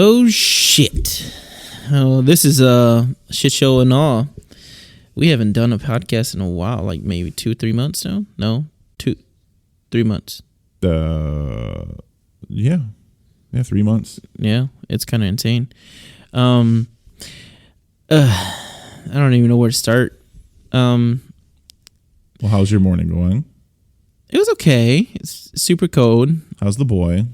Oh shit. Oh, this is a shit show and all. We haven't done a podcast in a while, like maybe 2-3 months now. No, 2-3 months. Yeah, 3 months. Yeah, it's kind of insane. I don't even know where to start. Well, how's your morning going? It was okay. It's super cold. How's the boy?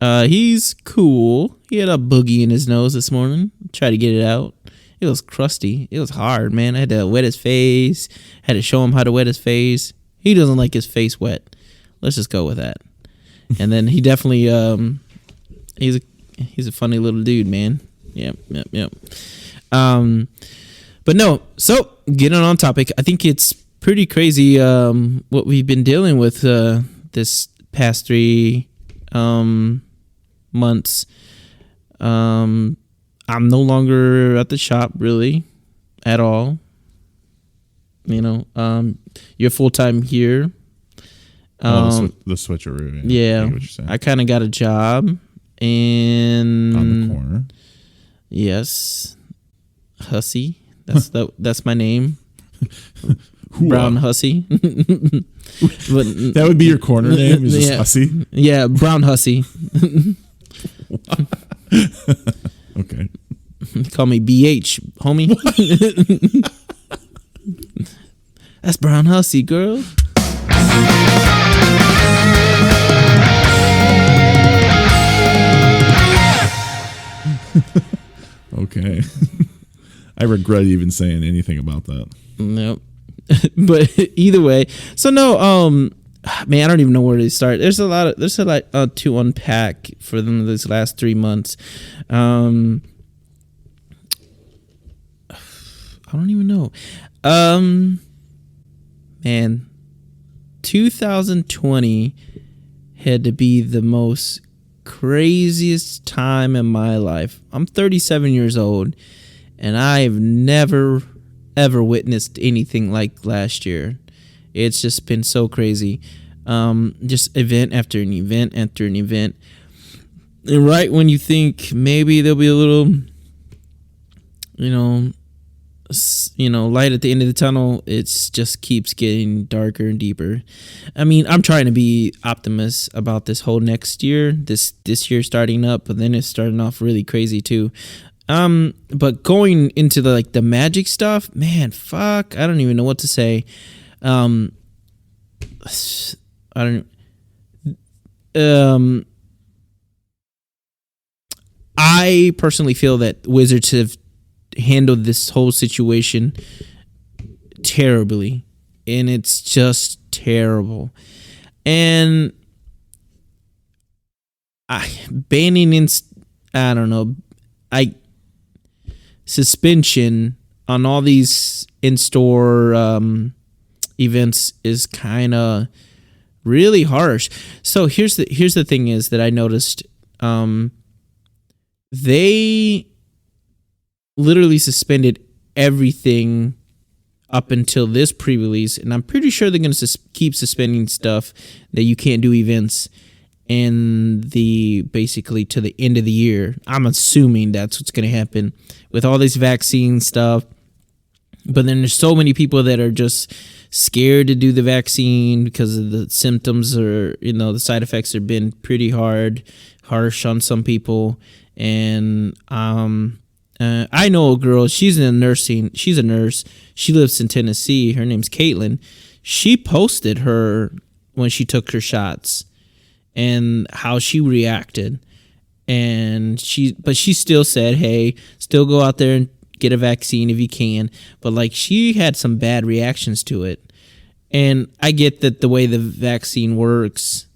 He's cool. He had a boogie in his nose this morning. Tried to get it out. It was crusty. It was hard, man. I had to wet his face. Had to show him how to wet his face. He doesn't like his face wet. Let's just go with that. And then he definitely, he's a funny little dude, man. Yep. But no, so getting on topic, I think it's pretty crazy what we've been dealing with this past 3 months. I'm no longer at the shop really at all. You know, you're full time here. The switcheroo. Yeah, I kind of got a job and on the corner. Yes, Hussy. That's my name. Brown Hussy. But that would be your corner name. Is just Hussy? Yeah, Brown Hussy. Okay. Call me BH, homie. That's Brown Hussy, girl. Okay. I regret even saying anything about that. Nope. But either way, so no, man, I don't even know where to start. There's a lot to unpack for them these last 3 months. I don't even know. Man, 2020 had to be the most craziest time in my life. I'm 37 years old, and I've never ever witnessed anything like last year. It's just been so crazy. Just event after an event after an event. And right when you think maybe there'll be a little, light at the end of the tunnel, it just keeps getting darker and deeper. I mean, I'm trying to be optimist about this whole next year, this year starting up, but then it's starting off really crazy too. But going into the magic stuff, man, fuck, I don't even know what to say. I personally feel that Wizards have handled this whole situation terribly, and it's just terrible. And suspension on all these in-store events is kind of really harsh. So here's the thing is that I noticed they literally suspended everything up until this pre-release, and I'm pretty sure they're going to keep suspending stuff that you can't do events basically to the end of the year. I'm assuming that's what's going to happen with all this vaccine stuff. But then there's so many people that are just scared to do the vaccine because of the symptoms, or the side effects have been pretty harsh on some people. And I know a girl, she's a nurse. She lives in Tennessee. Her name's Caitlin. She posted her when she took her shots and how she reacted. And she still said, hey, still go out there and get a vaccine if you can. But she had some bad reactions to it. And I get that the way the vaccine works,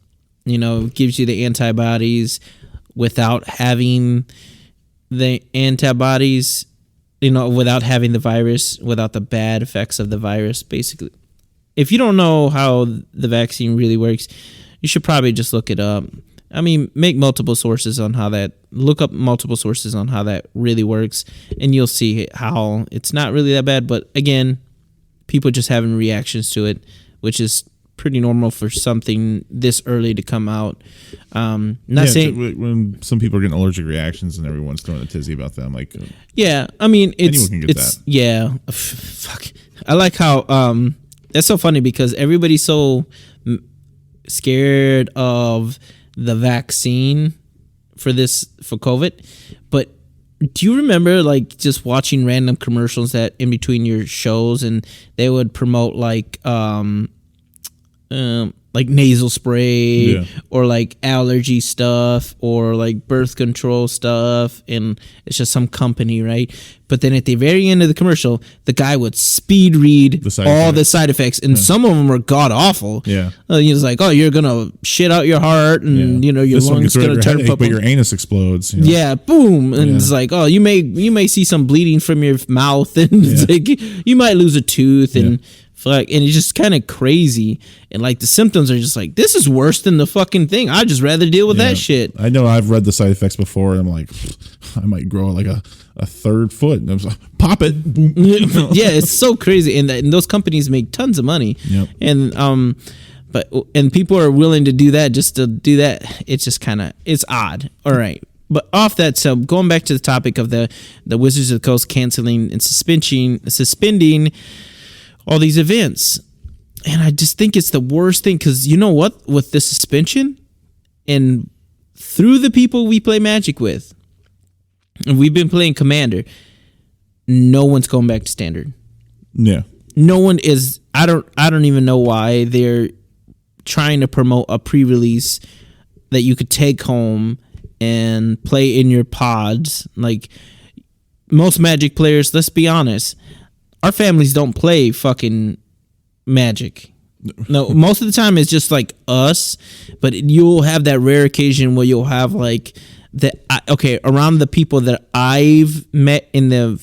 gives you the antibodies without having the antibodies, without having the virus, without the bad effects of the virus, basically. If you don't know how the vaccine really works, you should probably just look it up. I mean, look up multiple sources on how that really works, and you'll see how it's not really that bad. But again, people just having reactions to it, which is pretty normal for something this early to come out. Not saying when some people are getting allergic reactions and everyone's throwing a tizzy about them, like yeah, I mean anyone can get that. Yeah, fuck. I like how that's so funny because everybody's so scared of the vaccine for COVID, but do you remember like just watching random commercials that in between your shows and they would promote like nasal spray or like allergy stuff or like birth control stuff, and it's just some company, right? But then at the very end of the commercial, the guy would speed read the side effects, and some of them were god awful. Yeah, he was like, "Oh, you're gonna shit out your heart, and you know your lungs gonna turn purple, but your anus explodes." Yeah, boom, and it's like, "Oh, you may see some bleeding from your mouth, and it's like you might lose a tooth and." And it's just kind of crazy, and like the symptoms are just like, this is worse than the fucking thing. I'd just rather deal with that shit. I know I've read the side effects before, and I'm like, I might grow like a third foot, and I'm just like, pop it, boom. Yeah, it's so crazy, and those companies make tons of money, and but people are willing to do that just to do that. It's just it's odd. All right. But off that, so going back to the topic of the Wizards of the Coast canceling and suspending all these events, and I just think it's the worst thing because you know what, with the suspension and through the people we play Magic with, and we've been playing Commander, no one's going back to Standard. No one is. I don't even know why they're trying to promote a pre-release that you could take home and play in your pods. Like most Magic players, let's be honest, our families don't play fucking Magic. No, most of the time it's just like us, but you'll have that rare occasion where you'll have like around the people that I've met in the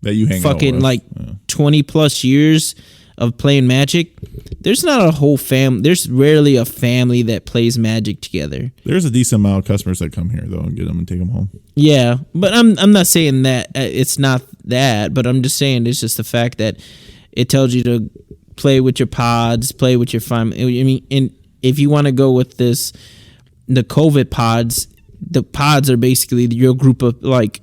that you hang fucking out with. like 20 plus years of playing Magic, there's not a whole there's rarely a family that plays Magic together. There's a decent amount of customers that come here though and get them and take them home. Yeah, but I'm not saying that it's not that, but I'm just saying it's just the fact that it tells you to play with your pods, play with your family. I mean, and if you want to go with the COVID pods, the pods are basically your group of like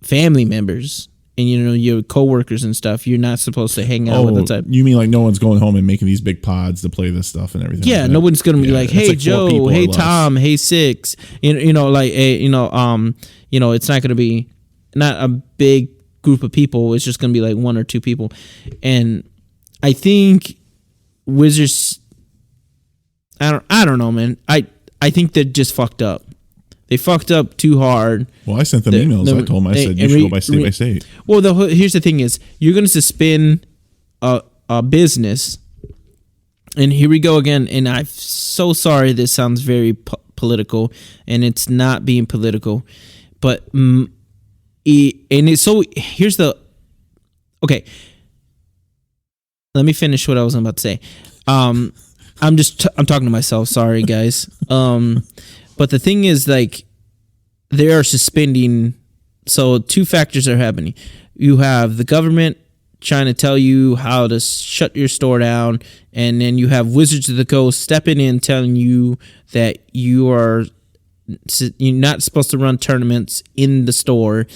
family members. And you know your coworkers and stuff. You're not supposed to hang out with the type. You mean like no one's going home and making these big pods to play this stuff and everything? Yeah, like no one's gonna be like, "Hey Joe, hey Tom, hey Six." You know, like it's not gonna be not a big group of people. It's just gonna be like one or two people. And I think Wizards. I don't know, man. I think they're just fucked up. They fucked up too hard. Well, I sent them emails. I told them, I said, you should go by state by state. Well, here's the thing is, you're going to suspend a business. And here we go again. And I'm so sorry this sounds very political. And it's not being political. But, here's the, okay. Let me finish what I was about to say. I'm talking to myself. Sorry, guys. But the thing is, like, they are suspending. So two factors are happening. You have the government trying to tell you how to shut your store down, and then you have Wizards of the Coast stepping in, telling you that you're not supposed to run tournaments in the store,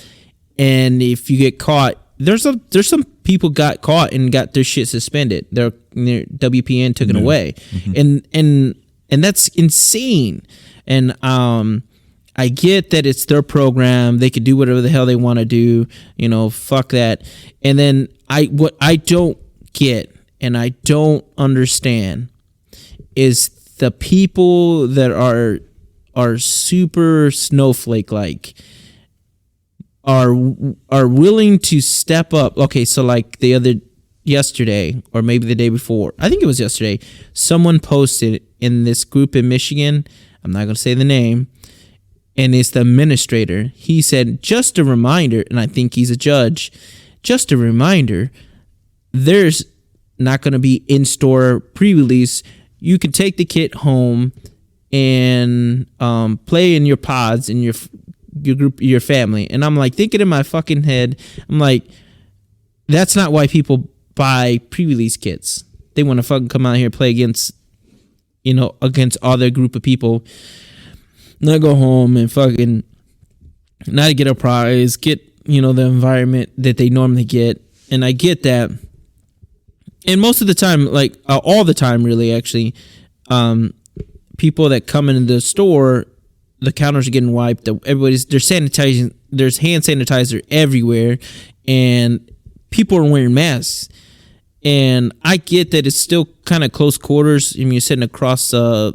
and if you get caught, there's some people got caught and got their shit suspended. Their WPN taken away, and that's insane. And I get that it's their program. They could do whatever the hell they want to do. You know, fuck that. And then what I don't get and I don't understand is the people that are super snowflake like are willing to step up. Okay, so like yesterday or maybe the day before, I think it was yesterday, someone posted in this group in Michigan. I'm not going to say the name. And it's the administrator. He said, just a reminder, and I think he's a judge, just a reminder, there's not going to be in-store pre-release. You can take the kit home and play in your pods in your group, your family. And I'm like thinking in my fucking head, I'm like, that's not why people buy pre-release kits. They want to fucking come out here, play against, against other group of people. Not go home and fucking not get a prize, get, the environment that they normally get. And I get that. And most of the time, like all the time, really, actually, people that come into the store, the counters are getting wiped. They're sanitizing. There's hand sanitizer everywhere, and people are wearing masks. And I get that it's still kind of close quarters. I mean, you're sitting across a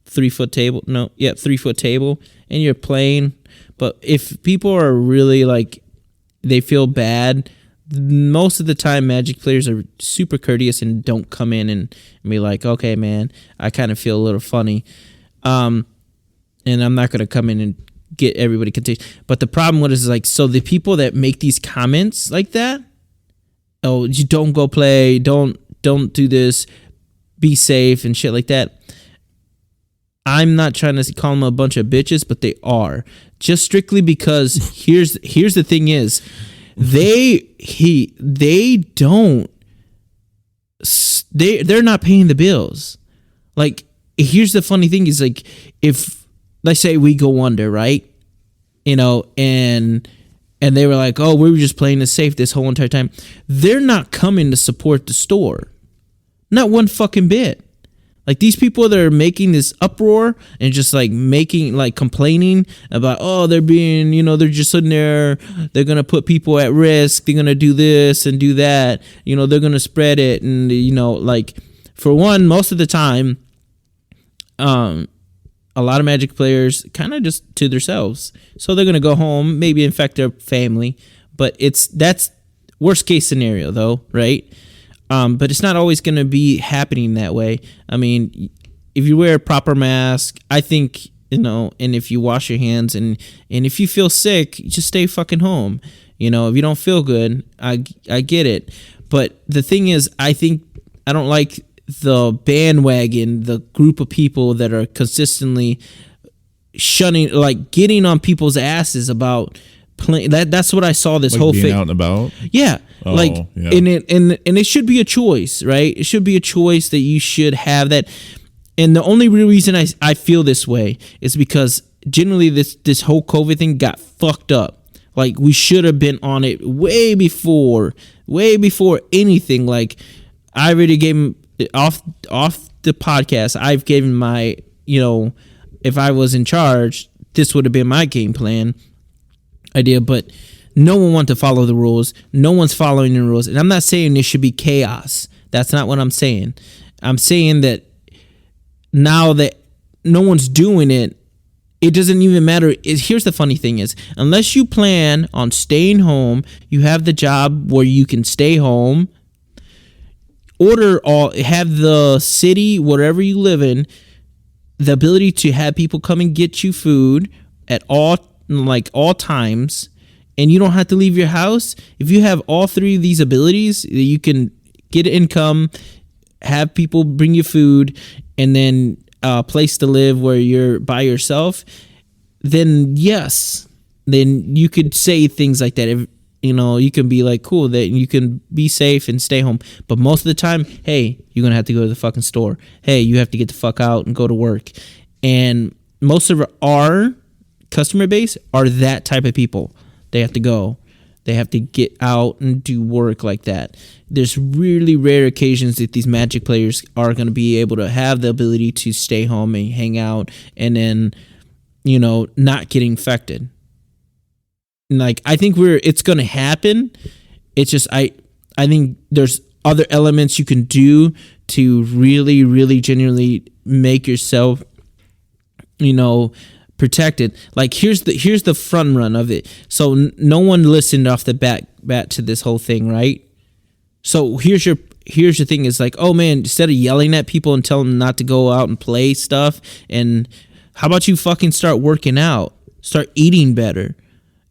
3-foot table. 3-foot table, and you're playing. But if people are really like, they feel bad, most of the time Magic players are super courteous and don't come in and be like, okay, man, I kind of feel a little funny. And I'm not going to come in and get everybody contagious. But the problem with it is like, so the people that make these comments like that, oh, you don't go play, don't do this, be safe and shit like that. I'm not trying to call them a bunch of bitches, but they are. Just strictly because here's the thing is, they're not paying the bills. Like, here's the funny thing is, like, if let's say we go under, right? And they were like, oh, we were just playing it safe this whole entire time. They're not coming to support the store. Not one fucking bit. Like, these people that are making this uproar and just like complaining about, oh, they're being, they're just sitting there. They're going to put people at risk. They're going to do this and do that. They're going to spread it. And, like, for one, most of the time, a lot of Magic players kind of just to themselves. So they're going to go home, maybe infect their family. But that's worst case scenario, though, right? But it's not always going to be happening that way. I mean, if you wear a proper mask, I think, and if you wash your hands and if you feel sick, just stay fucking home. If you don't feel good, I get it. But the thing is, I don't like the bandwagon, the group of people that are consistently shunning, like getting on people's asses about playing. That's what I saw this like whole being thing out and about. Yeah. Oh, like, yeah. and it should be a choice, right? It should be a choice that you should have that. And the only real reason I feel this way is because generally this whole COVID thing got fucked up. Like, we should have been on it way before anything. Like, I already gave him off the podcast. I've given my, if I was in charge, this would have been my game plan idea, but no one wants to follow the rules. No one's following the rules. And I'm not saying there should be chaos. That's not what I'm saying. I'm saying that now that no one's doing it, it doesn't even matter. Here's the funny thing is, unless you plan on staying home, you have the job where you can stay home, have the city, wherever you live in, the ability to have people come and get you food at all times, and you don't have to leave your house. If you have all three of these abilities, you can get income, have people bring you food, and then a place to live where you're by yourself, then yes, then you could say things like that. If, you can be like, cool, that you can be safe and stay home. But most of the time, hey, you're going to have to go to the fucking store. Hey, you have to get the fuck out and go to work. And most of our customer base are that type of people. They have to go. They have to get out and do work like that. There's really rare occasions that these Magic players are going to be able to have the ability to stay home and hang out and then, not get infected. Like, I think it's going to happen. It's just, I think there's other elements you can do to really, really genuinely make yourself, protected. Like, here's the front run of it. So no one listened off the bat to this whole thing, right? So here's your thing is like, oh man, instead of yelling at people and telling them not to go out and play stuff, and how about you fucking start working out, start eating better.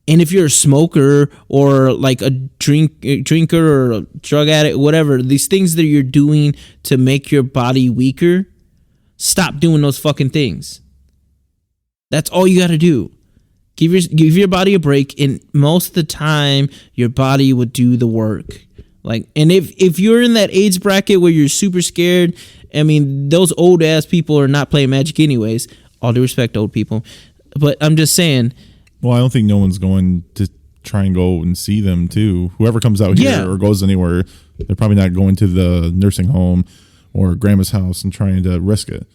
And if you're a smoker or like a drinker or a drug addict, whatever, these things that you're doing to make your body weaker, stop doing those fucking things. That's all you got to do. Give your body a break, and most of the time, your body will do the work. Like, and if you're in that age bracket where you're super scared, I mean, those old ass people are not playing Magic anyways. All due respect, old people, but I'm just saying. Well, I don't think no one's going to try and go and see them too. Whoever comes out here or goes anywhere, they're probably not going to the nursing home or grandma's house and trying to risk it.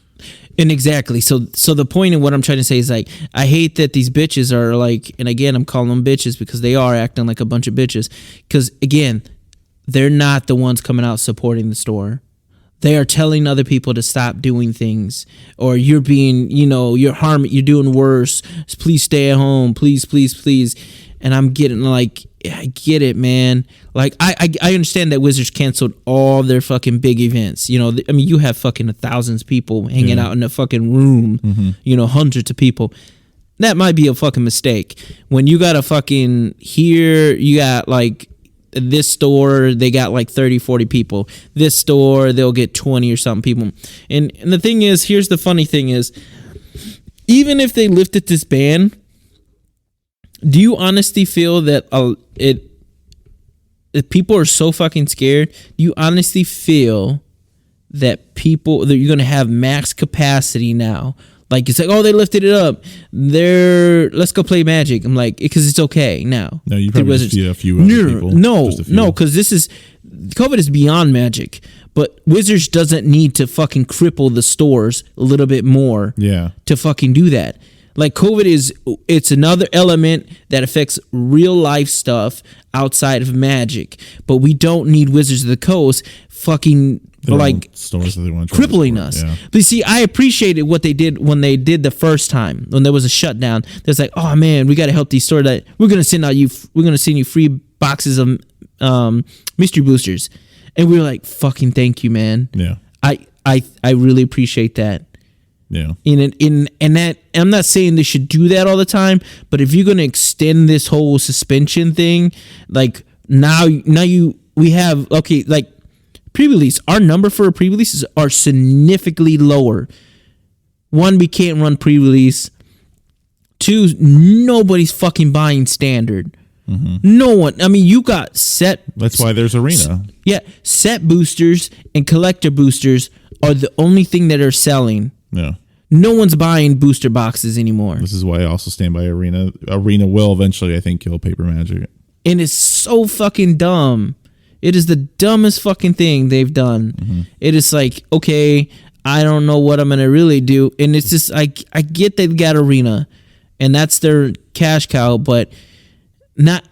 And exactly. So the point of what I'm trying to say is, like, I hate that these bitches are like, and again, I'm calling them bitches because they are acting like a bunch of bitches. Because again, they're not the ones coming out supporting the store. They are telling other people to stop doing things, or you're being, you're doing worse. Please stay at home. Please, please, please. And I'm getting like, I get it, man. Like, I understand that Wizards canceled all their fucking big events. I mean, you have fucking thousands of people hanging out in a fucking room, hundreds of people. That might be a fucking mistake. When you got a fucking here, you got like this store, they got like 30, 40 people. This store, they'll get 20 or something people. And the thing is, here's the funny thing is, even if they lifted this ban, do you honestly feel that if people are so fucking scared, do you honestly feel that you're going to have max capacity now? Like, it's like, oh, they lifted it up. Let's go play Magic. I'm like, because it's okay now. No, you probably just see a few other people. No, because COVID is beyond Magic. But Wizards doesn't need to fucking cripple the stores a little bit more to fucking do that. Like, COVID it's another element that affects real life stuff outside of Magic. But we don't need Wizards of the Coast fucking stores that they want to crippling us. Yeah. But see, I appreciated what they did when they did the first time, when there was a shutdown. There's like, oh man, we got to help these stores. That we're gonna send you free boxes of mystery boosters, and we were like, fucking thank you, man. Yeah, I really appreciate that. Yeah. And that, I'm not saying they should do that all the time, but if you're gonna extend this whole suspension thing, like now we have like. Pre-release, our number for pre-releases are significantly lower. One, we can't run pre-release. Two, nobody's fucking buying standard. Mm-hmm. No one. I mean, you got set. That's why there's Arena. Yeah, set boosters and collector boosters are the only thing that are selling. Yeah. No one's buying booster boxes anymore. This is why I also stand by Arena. Arena will eventually, I think, kill Paper Magic. And it's so fucking dumb. It is the dumbest fucking thing they've done. Mm-hmm. It is like, okay, I don't know what I'm going to really do. And it's just, I get they've got Arena, and that's their cash cow, but not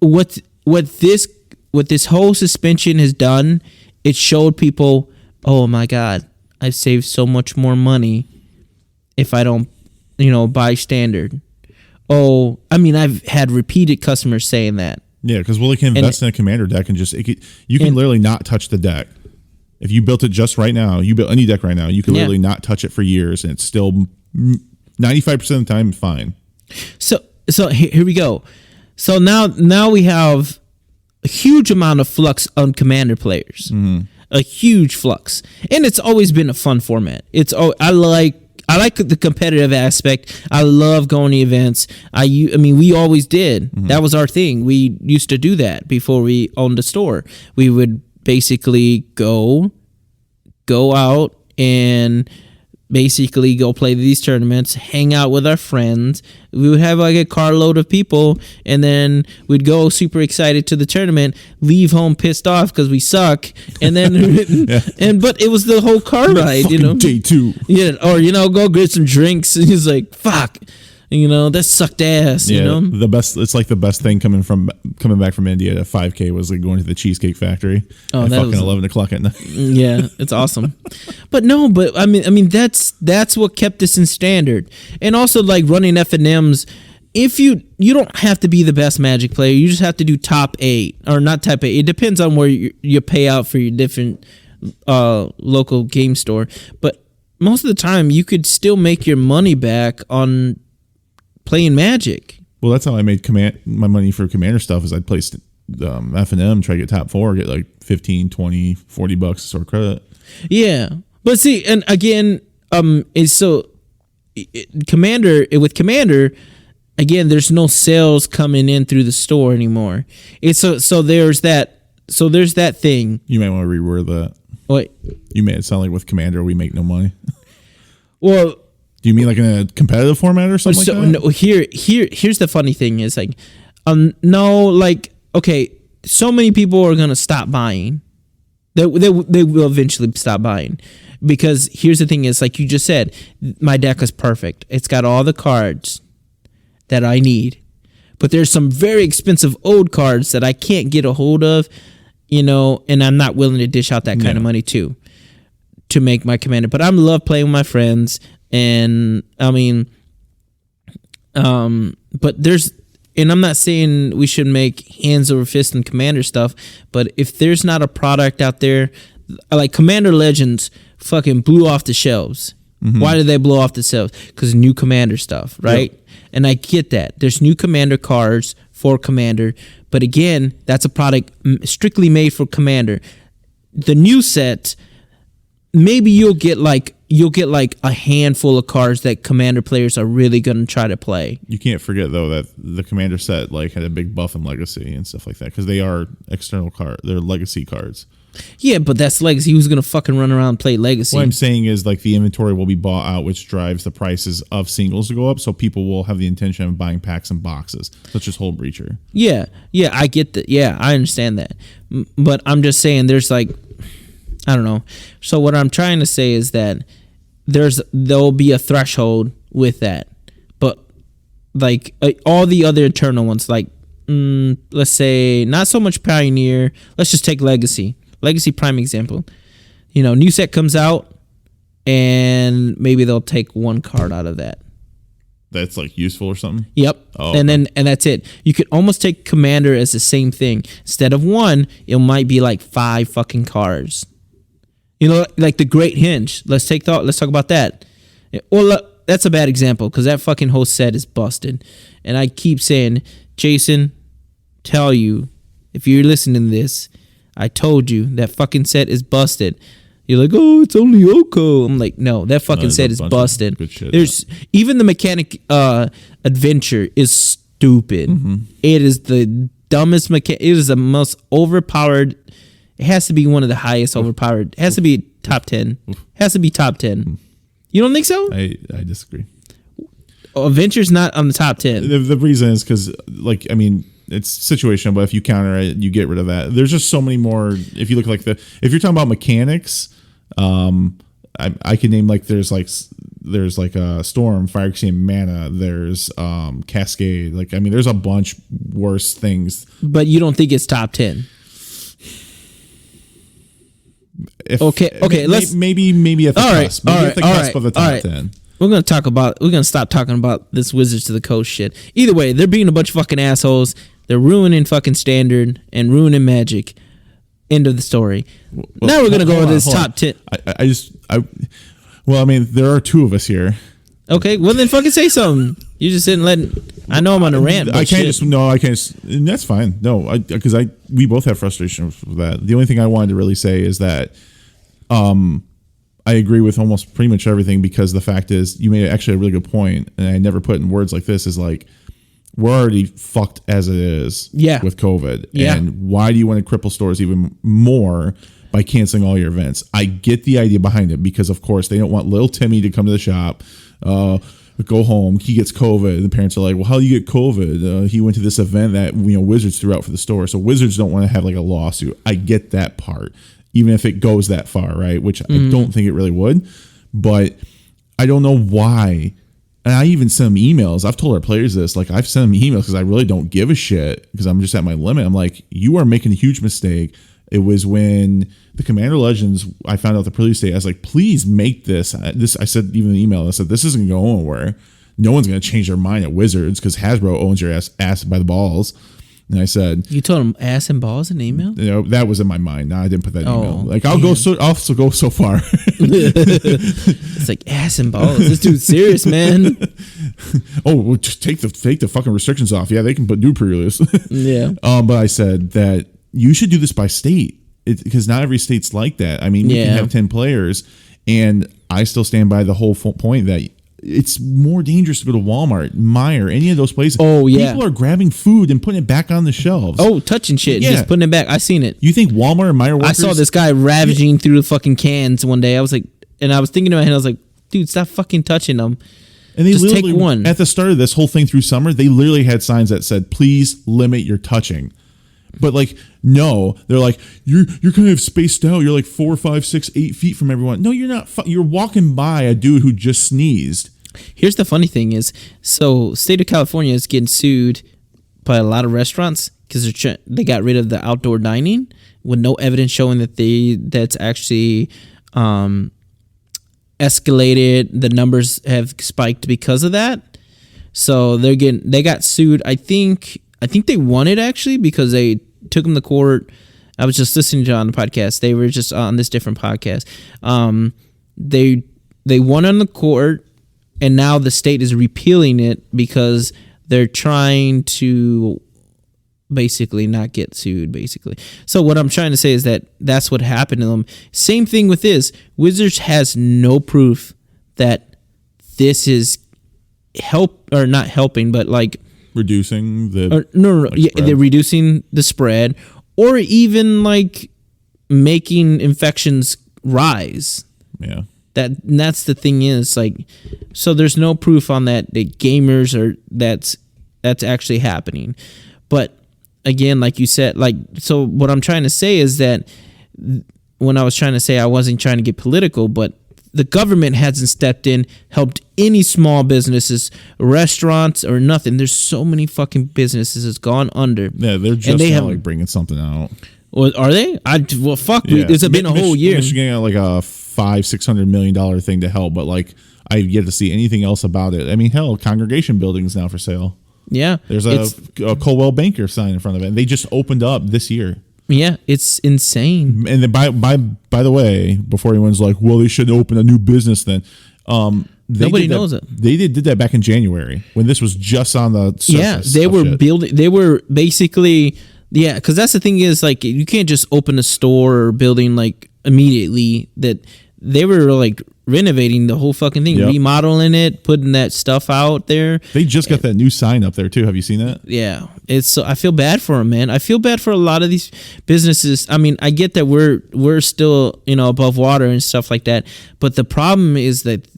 what this whole suspension has done. It showed people, oh my God, I've saved so much more money if I don't, buy standard. Oh, I mean, I've had repeated customers saying that. Yeah, because they can invest in a commander deck and you can literally not touch the deck. If you built it just right now, you built any deck right now, you can literally not touch it for years, and it's still 95% of the time fine. So here we go. So now we have a huge amount of flux on commander players, a huge flux, and it's always been a fun format. I like the competitive aspect. I love going to events. I mean, we always did. Mm-hmm. That was our thing. We used to do that before we owned a store. We would basically go out and basically go play these tournaments, hang out with our friends. We would have like a carload of people, and then we'd go super excited to the tournament, leave home pissed off because we suck, and then but it was the whole car ride, day two, or go get some drinks, and he's like, fuck. That sucked ass. The best. It's like the best thing coming back from India at 5K was like going to the Cheesecake Factory. Oh, at fucking 11 o'clock at night. Yeah, it's awesome. But I mean that's what kept us in standard, and also like running FNMs. If you don't have to be the best Magic player, you just have to do top 8 or not top 8. It depends on where you pay out for your different local game store, but most of the time you could still make your money back on playing Magic. Well, that's how I made my money for commander stuff. Is I'd play F&M, try to get top 4, get like 15, 20, $40 store credit. Yeah, but see, and again, Commander, again, there's no sales coming in through the store anymore. It's so there's that so there's that thing. You might want to reword that. What? You made it sound like with Commander we make no money. Well, do you mean like in a competitive format or something like that? No, here's the funny thing is like, no, like, okay, so many people are gonna stop buying. They will eventually stop buying, because here's the thing is, like you just said, my deck is perfect. It's got all the cards that I need, but there's some very expensive old cards that I can't get a hold of, and I'm not willing to dish out that kind of money to make my Commander. But I love playing with my friends, and I mean, but and I'm not saying we should make hands over fist and Commander stuff, but if there's not a product out there, like Commander Legends fucking blew off the shelves. Mm-hmm. Why did they blow off the shelves? Because new Commander stuff, right? Yep. And I get that. There's new Commander cards for Commander, but again, that's a product strictly made for Commander. The new set, maybe you'll get like a handful of cards that Commander players are really going to try to play. You can't forget though that the Commander set like had a big buff in Legacy and stuff like that, because they are external card, they're Legacy cards. Yeah, but that's Legacy. Who's going to fucking run around and play Legacy? What I'm saying is like the inventory will be bought out, which drives the prices of singles to go up, so people will have the intention of buying packs and boxes, such as Hull Breacher. Yeah, I get that. Yeah, I understand that. But I'm just saying there's like, I don't know. So what I'm trying to say is that there'll be a threshold with that. But like all the other eternal ones, like let's say not so much Pioneer. Let's just take Legacy. Legacy prime example. New set comes out, and maybe they'll take one card out of that. That's like useful or something? Yep. Oh, and that's it. You could almost take Commander as the same thing. Instead of one, it might be like 5 fucking cards. Like the Great Hinge. Let's talk about that. Well, that's a bad example because that fucking whole set is busted. And I keep saying, Jason, tell you, if you're listening to this, I told you that fucking set is busted. You're like, oh, it's only Oko. I'm like, no, that fucking set is busted. Good shit, even the mechanic adventure is stupid. Mm-hmm. It is the dumbest mechanic. It is the most overpowered. It has to be one of the highest overpowered. It has to be top 10. It has to be top 10. You don't think so? I disagree. Adventure's not on the top 10. The reason is because, like, I mean, it's situational, but if you counter it, you get rid of that. There's just so many more. If you look like if you're talking about mechanics, I can name like there's like a Storm, Fire Exceeding Mana. There's Cascade. Like, I mean, there's a bunch worse things. But you don't think it's top 10? Okay. Let's maybe at the cusp. Maybe at the cusp of the top 10. We're gonna stop talking about this Wizards to the Coast shit. Either way, they're being a bunch of fucking assholes. They're ruining fucking Standard and ruining Magic. End of the story. Well, now we're gonna go with this top 10. Well, I mean, there are 2 of us here. Okay, well then fucking say something. You just didn't let. I know I'm on a rant. I can't and that's fine. No, because we both have frustration with that. The only thing I wanted to really say is that, I agree with almost pretty much everything, because the fact is, you made actually a really good point, and I never put in words like this, is like, we're already fucked as it is with COVID. Yeah. And why do you want to cripple stores even more by canceling all your events? I get the idea behind it, because of course they don't want little Timmy to come to the shop, go home, he gets COVID. The parents are like, well, how do you get COVID? He went to this event that Wizards threw out for the store. So Wizards don't want to have like a lawsuit. I get that part, even if it goes that far, right? Which I don't think it really would. But I don't know why. And I even send them emails. I've told our players this. Like, I've sent them emails because I really don't give a shit, because I'm just at my limit. I'm like, you are making a huge mistake. It was when the Commander Legends, I found out the prelude state. I was like, please make this. I said, even in the email, I said, this isn't going to go anywhere. No one's going to change their mind at Wizards, because Hasbro owns your ass by the balls. And I said, you told him ass and balls in the email? That was in my mind. No, I didn't put that in the email. Like, I'll also go so far. It's like ass and balls. This dude's serious, man. Well, just take the fucking restrictions off. Yeah, they can do pre-release. Yeah. But I said that you should do this by state, because not every state's like that. I mean, you can have 10 players, and I still stand by the whole point that it's more dangerous to go to Walmart, Meijer, any of those places. Oh, yeah. People are grabbing food and putting it back on the shelves. Oh, touching shit. Yeah. Just putting it back. I seen it. You think Walmart and Meijer workers... I saw this guy ravaging through the fucking cans one day. I was like, and I was thinking in my head, I was like, dude, stop fucking touching them. And they just literally, take one. At the start of this whole thing through summer, they literally had signs that said, please limit your touching. But like, no, they're like, you're kind of spaced out. You're like 4, 5, 6, 8 feet from everyone. No, you're not. You're walking by a dude who just sneezed. Here's the funny thing is, so state of California is getting sued by a lot of restaurants because they got rid of the outdoor dining with no evidence showing that that's actually escalated. The numbers have spiked because of that. So they got sued. I think they won it actually because they took them to court. I was just listening to it on the podcast. They were just on this different podcast. They won on the court, and now the state is repealing it because they're trying to basically not get sued, basically. So what I'm trying to say is that that's what happened to them. Same thing with this. Wizards has no proof that this is not helping, but like reducing the... they're reducing the spread or even like making infections rise. Yeah. That's the thing is like, so there's no proof on that gamers are that's actually happening. But again, like you said, like, so what I'm trying to say is that when I was trying to say I wasn't trying to get political, but the government hasn't stepped in, helped any small businesses, restaurants, or nothing. There's so many fucking businesses that's gone under. Yeah, they're just like bringing something out. Well, are they? Fuck. Yeah. It's been a whole year. Michigan got like a $500-600 million thing to help, but like I yet to see anything else about it. I mean, hell, congregation buildings now for sale. Yeah, there's a Coldwell Banker sign in front of it, and they just opened up this year. Yeah, it's insane. And then by the way, before anyone's like, well, they should open a new business then. Nobody knows it. They did that back in January when this was just on the surface. Yeah, they were building. They were basically because that's the thing is like you can't just open a store or building like immediately. That they were like renovating the whole fucking thing, remodeling it, putting that stuff out there. They just got that new sign up there too. Have you seen that? Yeah, I feel bad for them, man. I feel bad for a lot of these businesses. I mean, I get that we're still above water and stuff like that, but the problem is that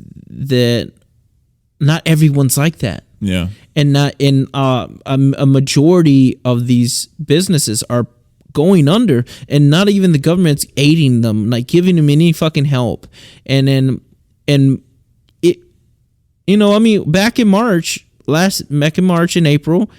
not everyone's like that. Yeah, and not in a majority of these businesses are going under, and not even the government's aiding them, like giving them any fucking help. And then, it, I mean, back in March and April,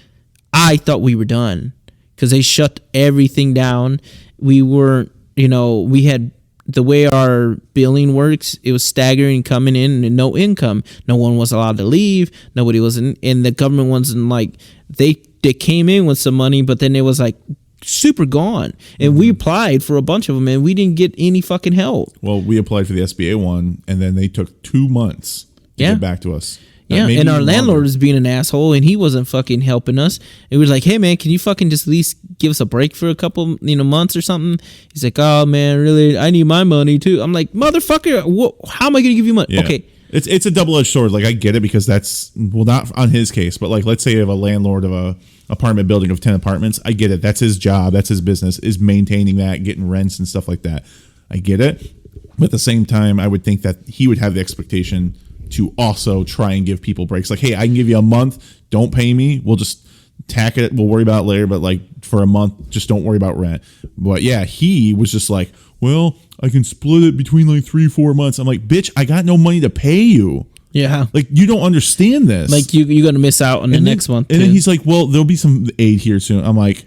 I thought we were done because they shut everything down. We weren't, we had the way our billing works, it was staggering coming in and no income. No one was allowed to leave. Nobody was in, and the government wasn't like, they came in with some money, but then it was like, super gone, and we applied for a bunch of them and we didn't get any fucking help. Well, we applied for the SBA one and then they took 2 months to get back to us. And our landlord was being an asshole and he wasn't fucking helping us. It was like, hey man, can you fucking just at least give us a break for a couple months or something? He's like, oh man, really, I need my money too. I'm like, motherfucker, how am I gonna give you money? Okay, it's a double-edged sword. Like I get it because that's, well, not on his case, but like let's say you have a landlord of a apartment building of 10 apartments. I get it. That's his job. That's his business, is maintaining that, getting rents and stuff like that. I get it. But at the same time, I would think that he would have the expectation to also try and give people breaks. Like, hey, I can give you a month. Don't pay me. We'll just tack it. We'll worry about it later. But like for a month, just don't worry about rent. But yeah, he was just like, well, I can split it between like 3-4 months. I'm like, bitch, I got no money to pay you. Yeah. Like, you don't understand this. Like, you're going to miss out on the next month. And then he's like, well, there'll be some aid here soon. I'm like,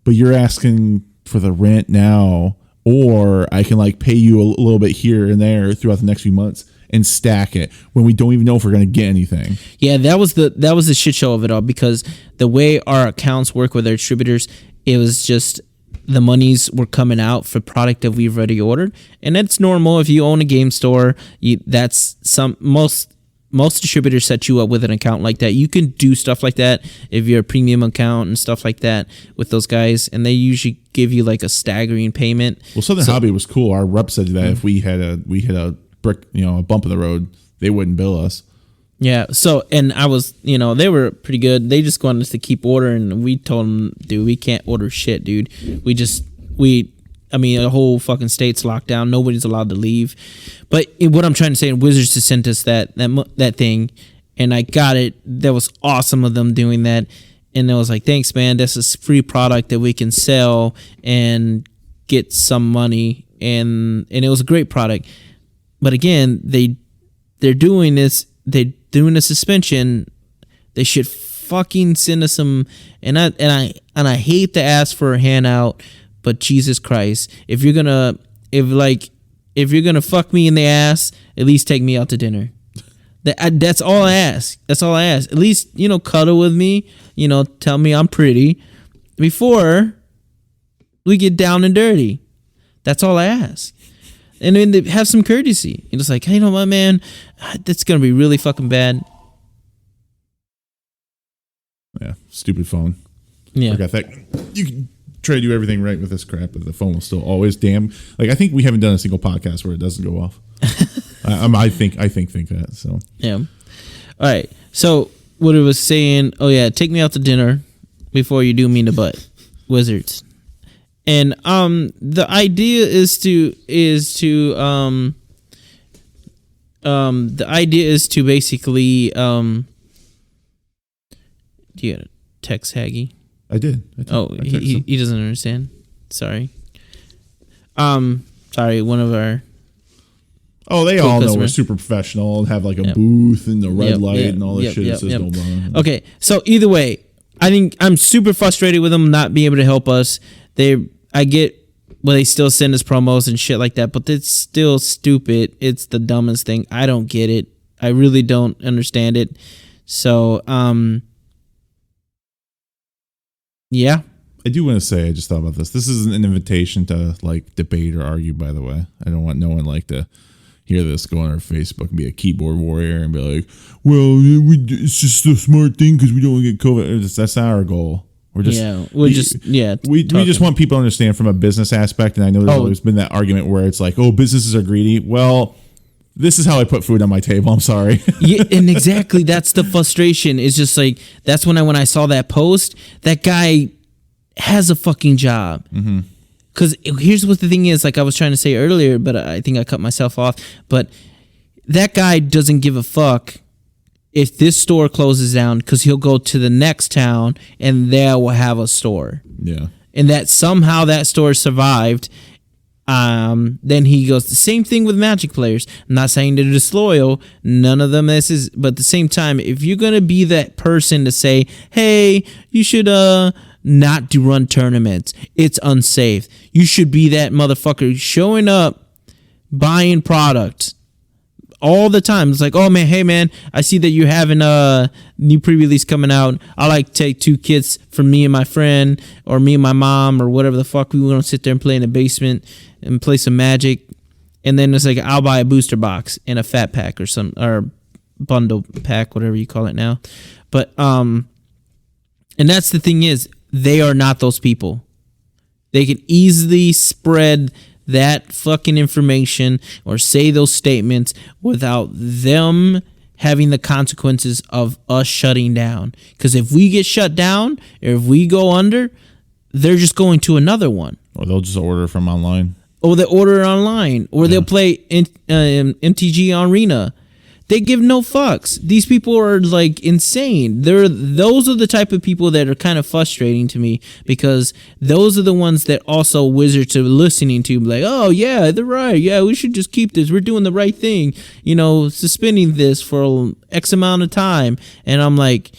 but you're asking for the rent now, or I can, like, pay you a little bit here and there throughout the next few months and stack it when we don't even know if we're going to get anything. Yeah, that was the shit show of it all, because the way our accounts work with our distributors, it was just the monies were coming out for product that we've already ordered. And that's normal. If you own a game store, most distributors set you up with an account like that. You can do stuff like that if you're a premium account and stuff like that with those guys, and they usually give you like a staggering payment. Well, Southern Hobby was cool. Our rep said that if we had a brick, a bump in the road, they wouldn't bill us. Yeah. So, and I was, they were pretty good. They just wanted us to keep ordering. We told them, dude, we can't order shit, dude. The whole fucking state's locked down. Nobody's allowed to leave. But what I'm trying to say, Wizards just sent us that thing, and I got it. That was awesome of them doing that. And I was like, thanks, man. This is free product that we can sell and get some money. And it was a great product. But again, they're doing this. They're doing a suspension. They should fucking send us some. And I hate to ask for a handout, but Jesus Christ, if you're gonna fuck me in the ass, at least take me out to dinner. That's all I ask. That's all I ask. At least cuddle with me. Tell me I'm pretty before we get down and dirty. That's all I ask. And then have some courtesy. You're just like, hey, you know what, man? That's going to be really fucking bad. Yeah, stupid phone. Yeah. I got that. You can try to do everything right with this crap, but the phone will still always damn. Like, I think we haven't done a single podcast where it doesn't go off. I think that, so. Yeah. All right. So, what it was saying, take me out to dinner before you do me in the butt. Wizards. And the idea is to basically do you text Haggy? I did. He doesn't understand. Sorry. Sorry, one of our they all know we're super professional and have like a booth and the red light and all this shit that says no blah. Okay, so either way, I think I'm super frustrated with them not being able to help us. They still send us promos and shit like that, but it's still stupid. It's the dumbest thing. I don't get it. I really don't understand it. So, yeah. I do want to say, I just thought about this. This isn't an invitation to like debate or argue, by the way. I don't want no one like to hear this, go on our Facebook and be a keyboard warrior and be like, well, it's just a smart thing because we don't want to get COVID. That's not our goal. We just want people to understand from a business aspect. And I know there's always been that argument where it's like, businesses are greedy. Well, this is how I put food on my table. I'm sorry. Yeah, and exactly. That's the frustration. It's just like, that's when I saw that post, that guy has a fucking job. Mm-hmm. Because here's what the thing is, like I was trying to say earlier, but I think I cut myself off. But that guy doesn't give a fuck if this store closes down, because he'll go to the next town and there will have a store. Yeah. And that somehow that store survived. Then he goes, the same thing with Magic players. I'm not saying they're disloyal. None of them is, but at the same time, if you're going to be that person to say, hey, you should not do run tournaments, it's unsafe. You should be that motherfucker showing up, buying product all the time. It's like, oh man, hey man, I see that you're having a new pre-release coming out. I like to take 2 kits from me and my friend, or me and my mom, or whatever the fuck. We want to sit there and play in the basement and play some Magic. And then it's like, I'll buy a booster box and a fat pack or bundle pack, whatever you call it now. But and that's the thing is, they are not those people. They can easily spread that fucking information or say those statements without them having the consequences of us shutting down. Because if we get shut down, or if we go under, they're just going to another one. Or they'll just order from online. Or they order it online. Or they'll play MTG Arena. They give no fucks. These people are like insane. Those are the type of people that are kind of frustrating to me, because those are the ones that also Wizards are listening to. Like, oh yeah, they're right. Yeah, we should just keep this. We're doing the right thing. Suspending this for X amount of time. And I'm like,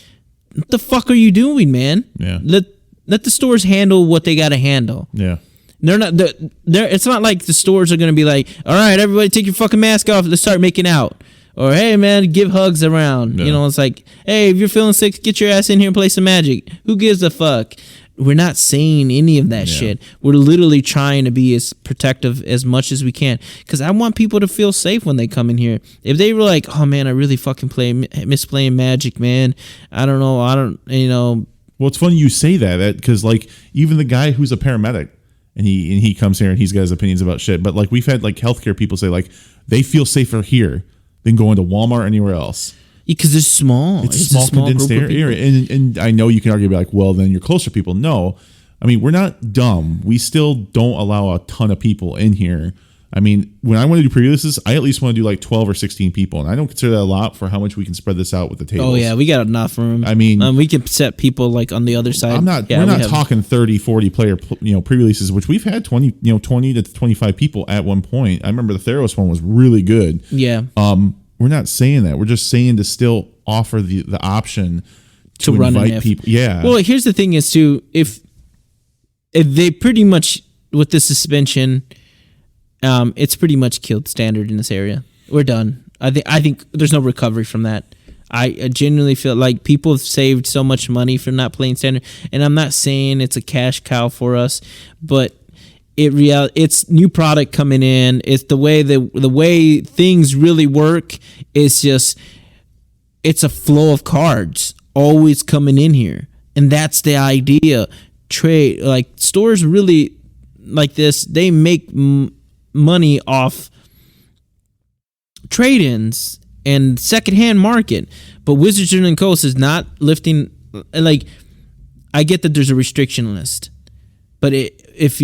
what the fuck are you doing, man? Yeah. Let the stores handle what they got to handle. Yeah. They're not. It's not like the stores are going to be like, all right, everybody, take your fucking mask off. Let's start making out. Or, hey, man, give hugs around. Yeah. It's like, hey, if you're feeling sick, get your ass in here and play some Magic. Who gives a fuck? We're not saying any of that shit. We're literally trying to be as protective as much as we can. Because I want people to feel safe when they come in here. If they were like, oh, man, I really fucking miss playing Magic, man. I don't know. Well, it's funny you say that, because, like, even the guy who's a paramedic, and he comes here and he's got his opinions about shit. But, like, we've had, like, healthcare people say, like, they feel safer here than going to Walmart or anywhere else. Because it's small. It's a small condensed area. And I know you can argue like, well, then you're closer people. No. I mean, we're not dumb. We still don't allow a ton of people in here. I mean, when I want to do pre-releases, I at least want to do like 12 or 16 people. And I don't consider that a lot for how much we can spread this out with the tables. Oh, yeah. We got enough room. I mean, we can set people like on the other side. We're not talking 30, 40 player, pre-releases, which we've had 20 to 25 people at one point. I remember the Theros one was really good. Yeah. We're not saying that. We're just saying to still offer the option to run invite people. Yeah. Well, here's the thing is too, if they pretty much, with the suspension, it's pretty much killed Standard in this area. We're done. I think there's no recovery from that. I genuinely feel like people have saved so much money from not playing Standard, and I'm not saying it's a cash cow for us, but it's new product coming in. It's the way things really work. It's just, it's a flow of cards always coming in here, and that's the idea. Trade, like stores really like this, they make money off trade-ins and secondhand market, but Wizards and Coast is not lifting. Like, I get that there's a restriction list, but if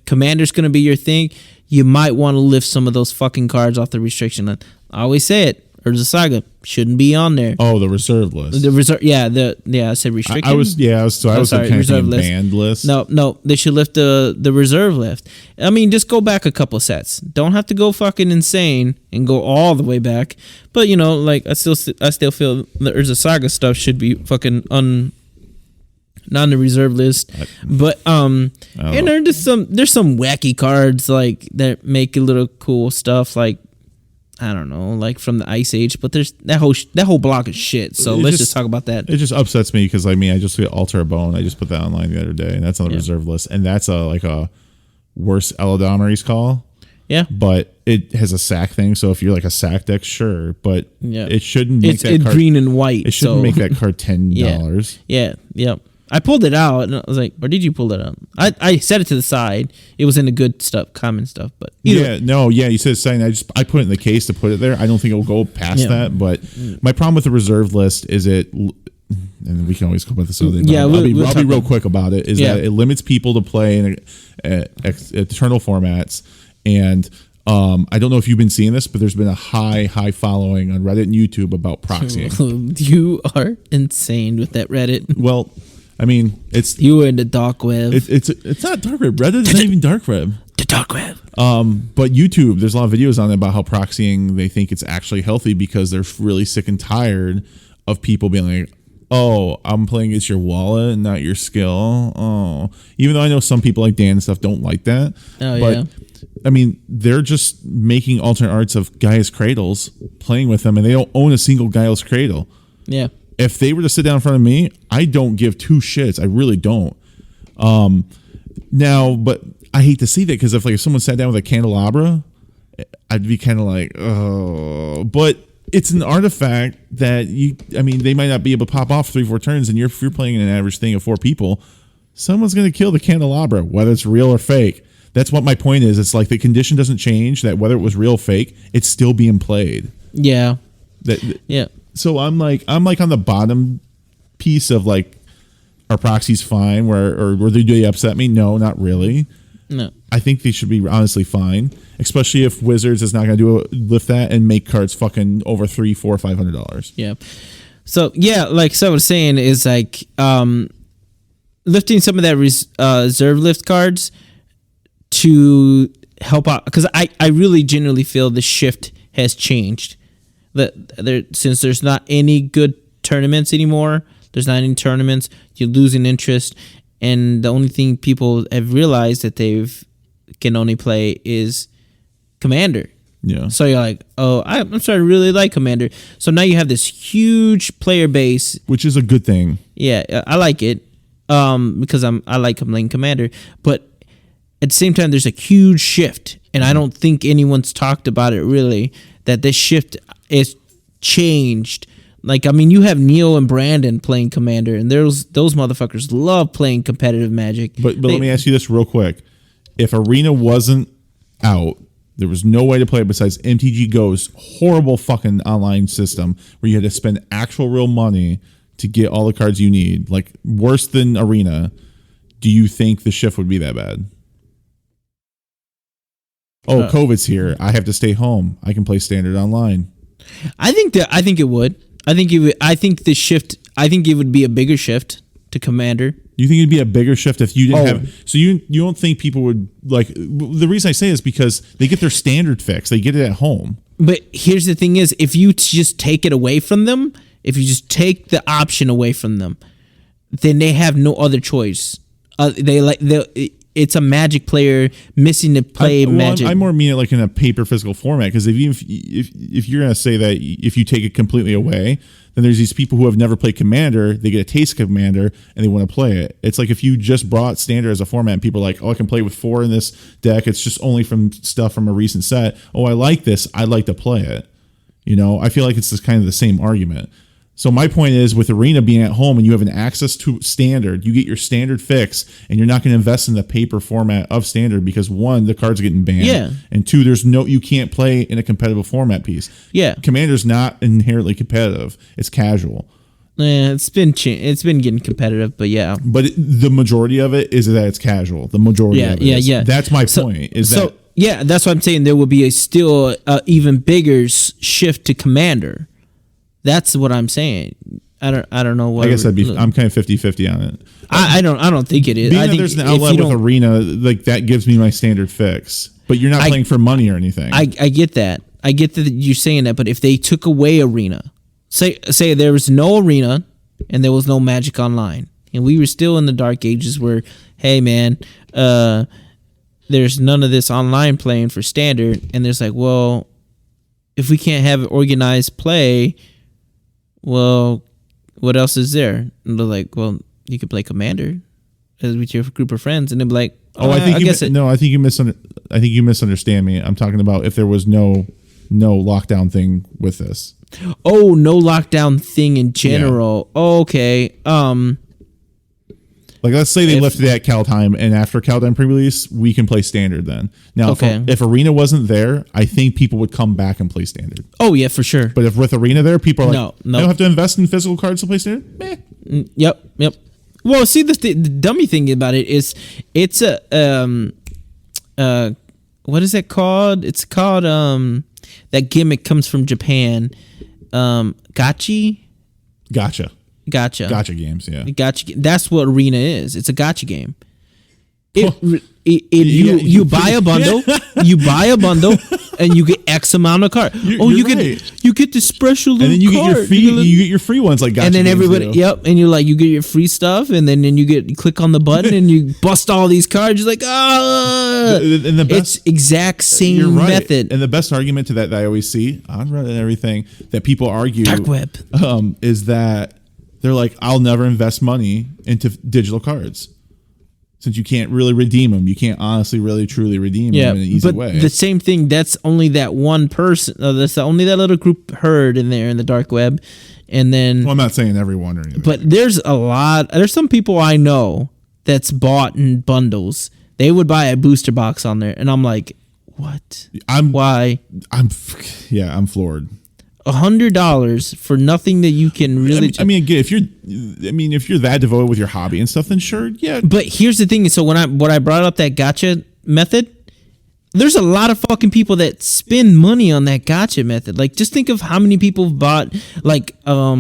Commander's gonna be your thing, you might want to lift some of those fucking cards off the restriction list. I always say it. Urza Saga shouldn't be on there. Oh, the reserve list. The reserve, I said restricted. I was kind of thinking banned list. No, they should lift the reserve list. I mean, just go back a couple sets. Don't have to go fucking insane and go all the way back. But like I still feel the Urza Saga stuff should be fucking not on the reserve list. But and there's some wacky cards like that make a little cool stuff like, I don't know, like from the Ice Age, but there's that whole block of shit. So let's just talk about that. It just upsets me because I just feel Alter a Bone. I just put that online the other day, and that's on the reserve list, and that's a worse Eladamari's call. Yeah, but it has a sack thing. So if you're like a sack deck, sure, but it shouldn't make that card green and white. It shouldn't make that card $10. Yeah. I pulled it out and I was like, or did you pull it out? I set it to the side. It was in the good stuff, common stuff, but you said it's saying I put it in the case to put it there. I don't think it will go past that, but my problem with the reserve list is and we can always come with this other thing. Yeah, I'll be real quick about it. Is that it limits people to play in eternal formats, and I don't know if you've been seeing this, but there's been a high following on Reddit and YouTube about proxying. You are insane with that Reddit. Well, I mean, it's you were in the dark web. It's not dark web. Reddit is not even dark web. The dark web. But YouTube, there's a lot of videos on it about how proxying, they think it's actually healthy because they're really sick and tired of people being like, oh, I'm playing against your wallet and not your skill. Oh, even though I know some people like Dan and stuff don't like that. Oh, but, yeah. I mean, they're just making alternate arts of Gaia's Cradles, playing with them, and they don't own a single Gaia's Cradle. Yeah. If they were to sit down in front of me, I don't give two shits. I really don't. Now, but I hate to see that because if someone sat down with a candelabra, I'd be kind of like, oh. But it's an artifact that they might not be able to pop off 3-4 turns, and if you're playing an average thing of 4 people, someone's going to kill the candelabra, whether it's real or fake. That's what my point is. It's like the condition doesn't change, that whether it was real or fake, it's still being played. Yeah. Yeah. So I'm like on the bottom piece of our proxy's fine, or do they upset me? No, not really. No. I think they should be honestly fine, especially if Wizards is not going to lift that and make cards fucking over $300, $400, $500. Yeah. So like I was saying, is lifting some of that reserve lift cards to help out, because I really genuinely feel the shift has changed. Since there's not any good tournaments anymore, there's not any tournaments, you're losing interest, and the only thing people have realized that can only play is Commander. Yeah. So you're like, oh, I'm starting to really like Commander. So now you have this huge player base, which is a good thing. Yeah, I like it because I like playing Commander, but at the same time, there's a huge shift, and I don't think anyone's talked about it really, that this shift is changed. You have Neil and Brandon playing Commander, and those motherfuckers love playing competitive Magic. But let me ask you this real quick. If Arena wasn't out There was no way to play it besides MTG Go's horrible fucking online system where you had to spend actual real money to get all the cards you need, like worse than Arena. Do you think the shift would be that bad? Oh, COVID's here. I have to stay home. I can play Standard online. I think it would. I think the shift. I think it would be a bigger shift to Commander. You think it'd be a bigger shift if you didn't have? So you don't think people would like? The reason I say is because they get their Standard fix. They get it at home. But here's the thing: is if you just take it away from them, if you just take the option away from them, then they have no other choice. It's a Magic player missing to play Magic. I more mean it like in a paper physical format, because if you're going to say that if you take it completely away, then there's these people who have never played Commander, they get a taste of Commander and they want to play it. It's like if you just brought Standard as a format and people are like, oh, I can play with 4 in this deck. It's just only from stuff from a recent set. Oh, I like this. I'd like to play it. I feel like it's just kind of the same argument. So my point is, with Arena being at home and you have an access to Standard, you get your Standard fix, and you're not going to invest in the paper format of Standard because 1, the cards are getting banned, and 2, you can't play in a competitive format piece. Yeah, Commander's not inherently competitive; it's casual. Yeah, it's been getting competitive, but yeah. But the majority of it is that it's casual. The majority of it. Yeah. That's my point. Yeah, that's what I'm saying. There will be a still even bigger shift to Commander. That's what I'm saying. I don't know what. I guess I'm kind of 50-50 on it. I don't think it is. Being I think there's an outlet with Arena, like that gives me my Standard fix. But you're not playing for money or anything. I get that. I get that you're saying that. But if they took away Arena, say there was no Arena and there was no Magic Online, and we were still in the dark ages where, hey man, there's none of this online playing for Standard, and there's like, well, if we can't have organized play, well, what else is there? And they're like, well, you could play Commander with your group of friends, and they'd be like, I think you misunderstand me. I'm talking about if there was no lockdown thing with this. Oh, no lockdown thing in general. Yeah. Oh, okay. Like, let's say they lifted it at Kaldheim, and after Kaldheim pre-release, we can play Standard then. Now, if Arena wasn't there, I think people would come back and play Standard. Oh, yeah, for sure. But if with Arena there, people are like, I don't have to invest in physical cards to play Standard? Meh. Yep. Well, see, the dummy thing about it is it's a, what is it called? It's called, that gimmick comes from Japan. Gotcha games, yeah. Gotcha. That's what Arena is. It's a gotcha game. You buy a bundle. You buy a bundle, and you get X amount of cards. You get this special little and then card. You get your free ones like gotcha. And then everybody, and you're like, you get your free stuff, and then you click on the button, and you bust all these cards. You're like, it's exact same method. And the best argument to that I always see on Reddit and everything that people argue, dark web, is that they're like, I'll never invest money into digital cards. Since you can't really redeem them, you can't honestly, really, truly redeem them in an easy way. But the same thing, that's only that one person. That's only that little group heard in there in the dark web. And then... Well, I'm not saying everyone or anything. But there's some people I know that's bought in bundles. They would buy a booster box on there. And I'm like, what? Why? I'm floored. $100 for nothing that you can really. I mean, again, if you're that devoted with your hobby and stuff, then sure, yeah. But here's the thing: so when I brought up that gotcha method, there's a lot of fucking people that spend money on that gotcha method. Like, just think of how many people have bought, like, how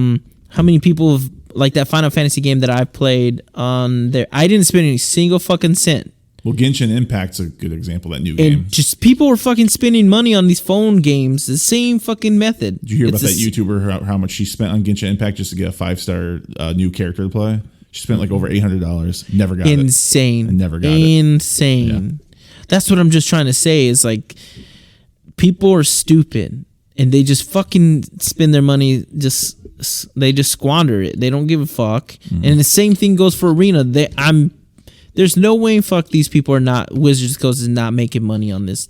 many people have, like, that Final Fantasy game that I've played on there. I didn't spend any single fucking cent. Well, Genshin Impact's a good example of that new game. And just people are fucking spending money on these phone games, the same fucking method. Did you hear about that YouTuber, how much she spent on Genshin Impact just to get a 5-star new character to play? She spent like over $800. Never got Insane. it. And never got it. Insane. Yeah. That's what I'm just trying to say is, like, people are stupid and they just fucking spend their money, they just squander it. They don't give a fuck. Mm-hmm. And the same thing goes for Arena. There's no way these people are not, Wizards Coast is not making money on this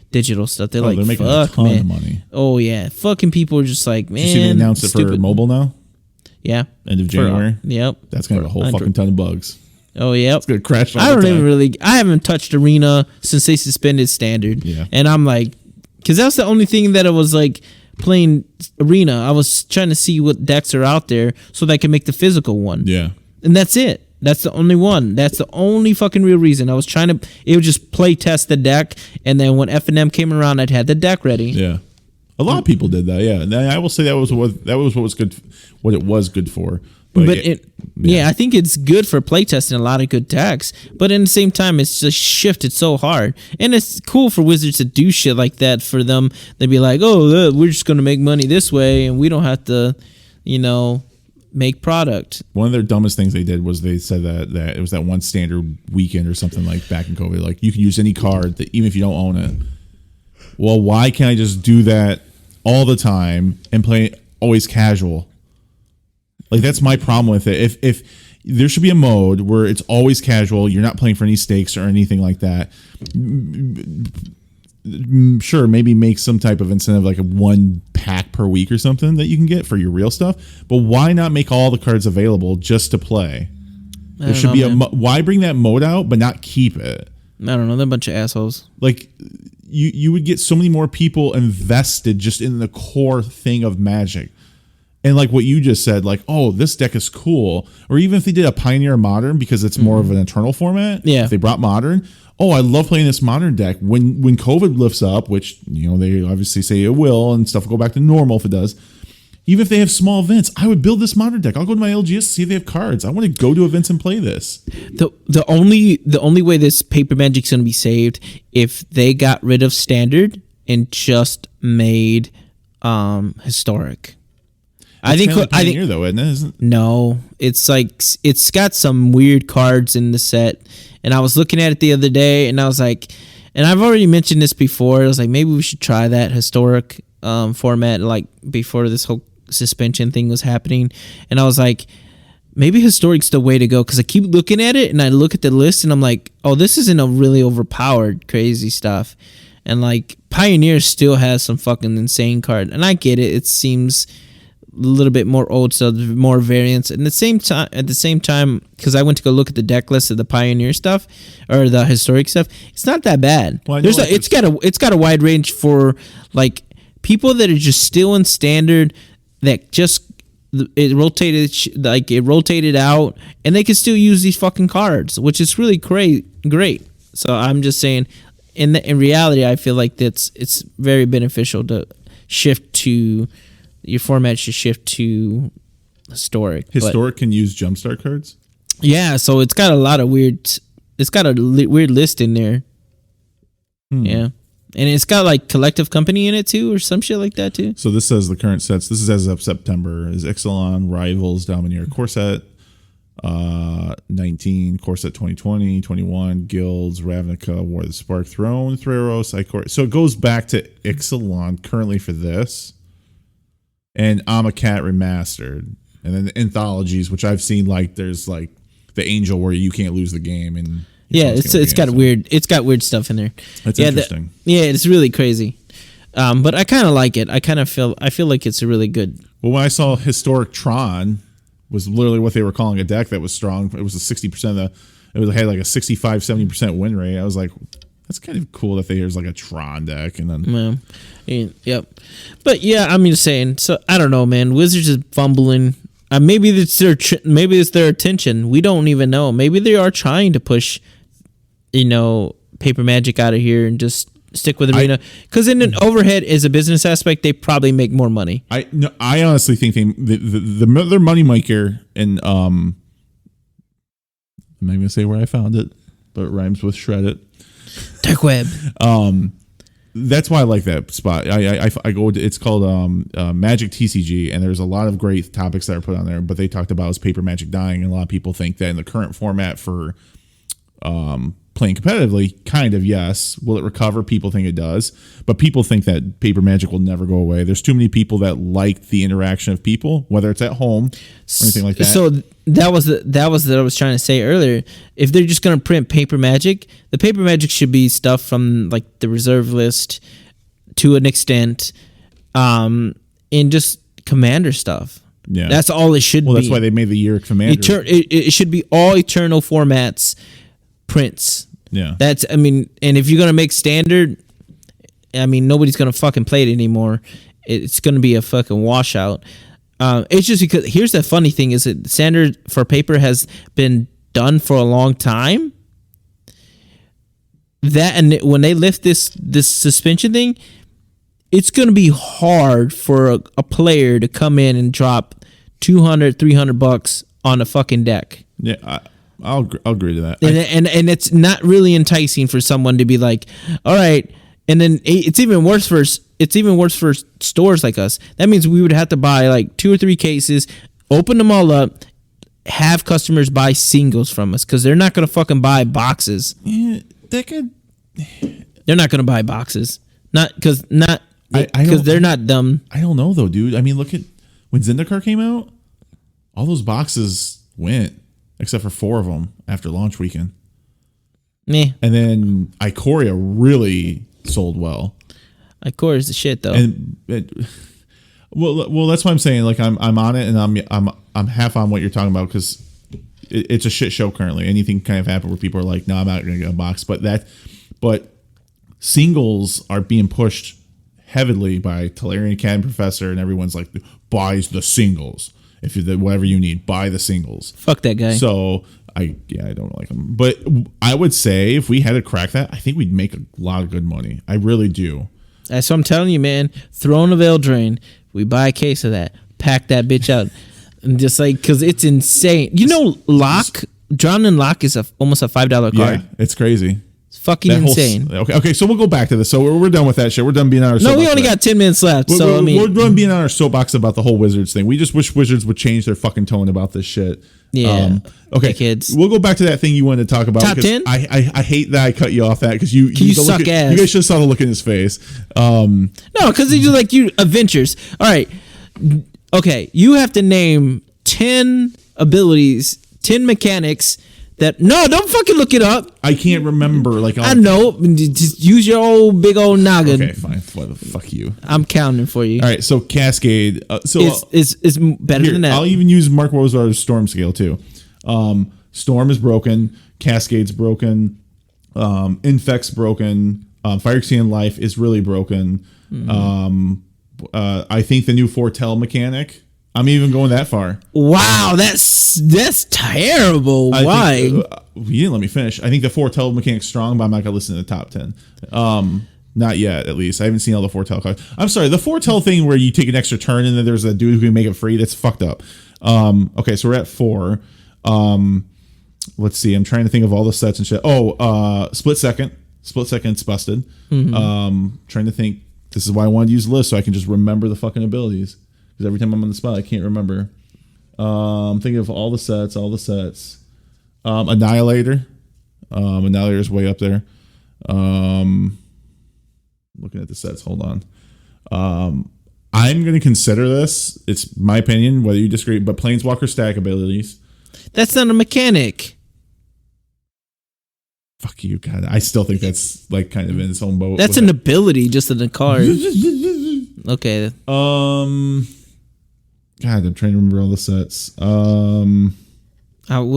digital stuff. They're making fuck, a ton of money. Oh yeah, fucking people are just like, man. Did you see they announced it for mobile now? Yeah, end of January. Yep, that's gonna have a whole fucking ton of bugs. Oh yeah, it's gonna crash. I haven't touched Arena since they suspended Standard. Yeah, and I'm like, because that's the only thing that I was like playing Arena. I was trying to see what decks are out there so that I can make the physical one. Yeah, and that's it. That's the only one. That's the only fucking real reason. I was trying to. It would just play test the deck, and then when F&M came around, I'd had the deck ready. Yeah, a lot of people did that. Yeah, and I will say that was what was good. What it was good for. But I think it's good for playtesting a lot of good decks. But in the same time, it's just shifted so hard. And it's cool for Wizards to do shit like that for them. They'd be like, oh, we're just going to make money this way, and we don't have to, make product. One of their dumbest things they did was they said that it was that one Standard weekend or something like back in COVID. Like, you can use any card, even if you don't own it. Well, why can't I just do that all the time and play always casual? Like, that's my problem with it. If there should be a mode where it's always casual, you're not playing for any stakes or anything like that. Sure, maybe make some type of incentive, like a 1 pack per week or something that you can get for your real stuff. But why not make all the cards available just to play? There should be why bring that mode out but not keep it? I don't know. They're a bunch of assholes. Like, you would get so many more people invested just in the core thing of Magic. And like what you just said, like, oh, this deck is cool. Or even if they did a Pioneer Modern because it's more of an Eternal format. Yeah. If they brought Modern, oh, I love playing this Modern deck. When COVID lifts up, which, they obviously say it will, and stuff will go back to normal if it does. Even if they have small events, I would build this Modern deck. I'll go to my LGS to see if they have cards. I want to go to events and play this. The only way this Paper Magic's going to be saved if they got rid of Standard and just made Historic. I think though, isn't it? No, it's like it's got some weird cards in the set, and I was looking at it the other day, and I was like, and I've already mentioned this before. I was like, maybe we should try that Historic format, like before this whole suspension thing was happening, and I was like, maybe Historic's the way to go because I keep looking at it, and I look at the list, and I'm like, oh, this isn't a really overpowered crazy stuff, and like Pioneer still has some fucking insane card, and I get it. It seems a little bit more old, so more variants. And at the same time, because I went to go look at the deck list of the Pioneer stuff or the Historic stuff, it's not that bad. Well, it's got a wide range for like people that are just still in Standard that just it rotated out, and they can still use these fucking cards, which is really great. So I'm just saying, in reality, I feel like it's very beneficial to shift to. Your format should shift to Historic. Historic can use Jumpstart cards? Yeah, so it's got a lot of weird... It's got a weird list in there. Yeah. And it's got like Collective Company in it too, or some shit like that too. So this says the current sets. This is as of September. Is Ixalan, Rivals, Domineer, Corset, 19, Corset 2020, 21, Guilds, Ravnica, War of the Spark Throne, Theranos, Icor. So it goes back to Ixalan currently for this. And Amacat Remastered, and then the anthologies, which I've seen, like there's like the Angel where you can't lose the game, and it's got weird stuff in there. That's interesting. It's really crazy, but I kind of like it. I feel like it's a really good. Well, when I saw Historic Tron was literally what they were calling a deck that was strong. It was a 60% had like a 65-70% win rate. I was like, that's kind of cool that there's like a Tron deck, and then yep. But yeah, I'm just saying. So I don't know, man. Wizards is fumbling. Maybe it's their attention. We don't even know. Maybe they are trying to push, Paper Magic out of here and just stick with Arena. Because in an overhead as a business aspect, they probably make more money. I honestly think their money maker, and I'm not gonna say where I found it, but it rhymes with shred it. Dark web. That's why I like that spot. I go. It's called Magic TCG, and there's a lot of great topics that are put on there. But they talked about is Paper Magic dying, and a lot of people think that in the current format for playing competitively, kind of yes. Will it recover? People think it does, but people think that Paper Magic will never go away. There's too many people that like the interaction of people, whether it's at home or anything like that. So that was what I was trying to say earlier. If they're just gonna print Paper Magic, the Paper Magic should be stuff from like the reserve list to an extent, and just Commander stuff. Yeah. That's all it should be. Well, that's why they made the year commander. It should be all eternal formats prints. Yeah. That's, I mean, and if you're going to make standard, I mean, nobody's going to fucking play it anymore. It's going to be a fucking washout. It's just because, here's the funny thing is that standard for paper has been done for a long time. That, and when they lift this suspension thing, it's going to be hard for a player to come in and drop $200-$300 on a fucking deck. Yeah, I'll agree to that. And it's not really enticing for someone to be like, all right. And then it's even worse for stores like us. That means we would have to buy like 2 or 3 cases, open them all up, have customers buy singles from us because they're not going to fucking buy boxes. Yeah, they're not going to buy boxes. Because they're not dumb. I don't know though, dude. I mean, look at when Zendikar came out, all those boxes went except for 4 of them after launch weekend. Meh. And then Ikoria really sold well. Ikoria is the shit though. And well, that's why I'm saying like I'm on it, and I'm half on what you're talking about because it's a shit show currently. Anything kind of happen where people are like, no, I'm not going to get a box, but singles are being pushed heavily by Tolarian Academy Professor, and everyone's like, buys the singles. If you whatever you need, buy the singles. Fuck that guy. So I don't like him. But I would say if we had to crack that, I think we'd make a lot of good money. I really do. That's what I'm telling you, man. Throne of Eldraine. We buy a case of that, pack that bitch out, and just like, because it's insane. You know, Drown in Lock is almost a $5 card. Yeah, it's crazy. Fucking insane. Okay, so we'll go back to this. So we're done with that shit. We're done being on our soapbox. No, we only got 10 minutes left. We're done being on our soapbox about the whole Wizards thing. We just wish Wizards would change their fucking tone about this shit. Yeah. Okay, kids. We'll go back to that thing you wanted to talk about. Top 10? I hate that I cut you off that because you suck ass. You guys should have saw the look in his face. No, because he's like you adventures. All right. Okay, you have to name 10 abilities, 10 mechanics. No, don't fucking look it up. I can't remember. Like I know. Just use your old big old noggin. Okay, fine. What the fuck you? I'm counting for you. All right. So Cascade. Is better than that. I'll even use Mark Rosewater's Storm scale too. Storm is broken. Cascade's broken. Infect's broken. Fire Exceeding Life is really broken. Mm-hmm. I think the new Foretell mechanic. I'm even going that far. Wow, that's terrible. Why? You didn't let me finish. I think the Foretell mechanic's strong, but I'm not gonna listen to the top 10. Not yet, at least. I haven't seen all the Foretell cards. I'm sorry, the Foretell thing where you take an extra turn and then there's a dude who can make it free. That's fucked up. Okay, so we're at 4. Let's see. I'm trying to think of all the sets and shit. Split Second. Split Second's busted. Mm-hmm. Trying to think. This is why I wanted to use the list so I can just remember the fucking abilities. Because every time I'm on the spot, I can't remember. I'm thinking of all the sets. Annihilator. Annihilator's way up there. Looking at the sets. Hold on. I'm going to consider this. It's my opinion, whether you disagree, but Planeswalker stack abilities. That's not a mechanic. Fuck you, God. I still think that's like kind of in its own boat. That's an ability, just in a card. Okay. God, I'm trying to remember all the sets. We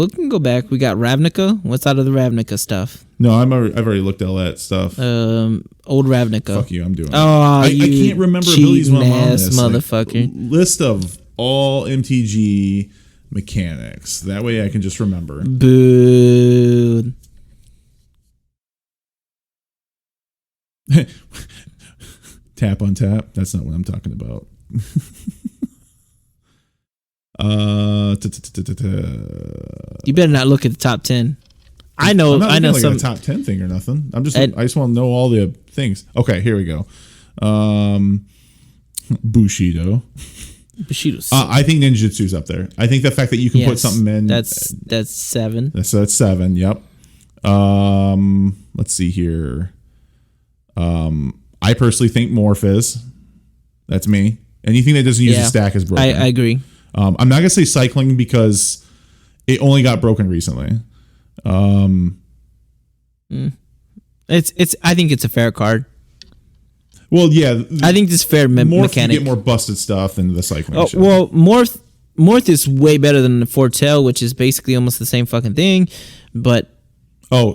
can go back. We got Ravnica. What's out of the Ravnica stuff? No, I've already looked at all that stuff. Old Ravnica. Fuck you, I'm doing it. Oh, I can't remember abilities when I'm on this. Motherfucker. List of all MTG mechanics. That way I can just remember. Boo. Tap on tap. That's not what I'm talking about. You better not look at the top 10. I know. I'm not I know like some a top 10 thing or nothing. I just want to know all the things. Okay, here we go. Bushido. Bushido's. I think Ninjutsu's up there. I think the fact that you can put something in. That's 7. That's 7. Yep. Let's see here. I personally think Morph is. That's me. Anything that doesn't use a stack is broken. I agree. I'm not gonna say cycling because it only got broken recently. It's. I think it's a fair card. Well, yeah. I think this fair Morph mechanic. You get more busted stuff than the cycling. Well, Morph Morth is way better than the Foretell, which is basically almost the same fucking thing. But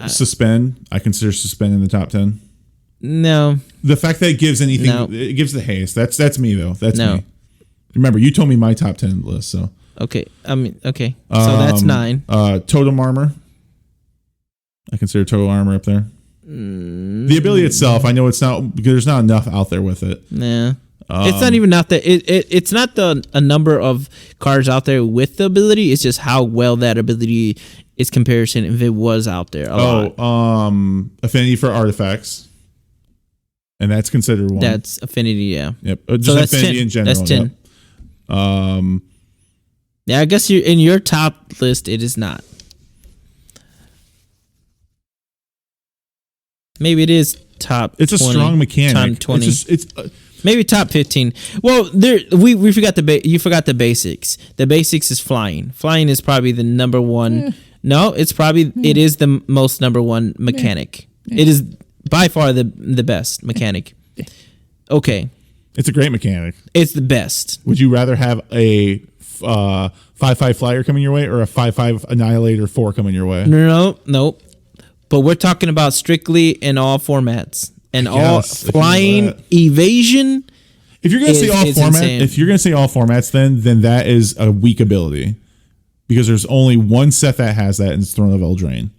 Suspend. I consider Suspend in the top 10. No. The fact that it gives anything, it gives the haste. That's me though. That's me. Remember, you told me my top 10 list, so. Okay. Okay. So that's 9. Totem Armor. I consider Total Armor up there. The ability itself, I know it's not, because there's not enough out there with it. Nah. It's not even out there. It's not a number of cards out there with the ability. It's just how well that ability is comparison if it was out there. Affinity for artifacts. And that's considered one. That's affinity, yeah. Yep. Just so that's affinity 10. In general. That's 10. Yep. Yeah, I guess in your top list, it is not. Maybe it is top. It's 20, a strong mechanic. Top 20. It's maybe top 15. Well, we forgot you forgot the basics. The basics is flying. Flying is probably the number one. No, it is the most number one mechanic. It is by far the best mechanic. Okay. It's a great mechanic. It's the best. Would you rather have a 5/5 flyer coming your way or a 5/5 annihilator 4 coming your way? No. But we're talking about strictly in all formats and all flying evasion. If you're going to say all formats, then that is a weak ability because there's only one set that has that, and it's Throne of Eldraine.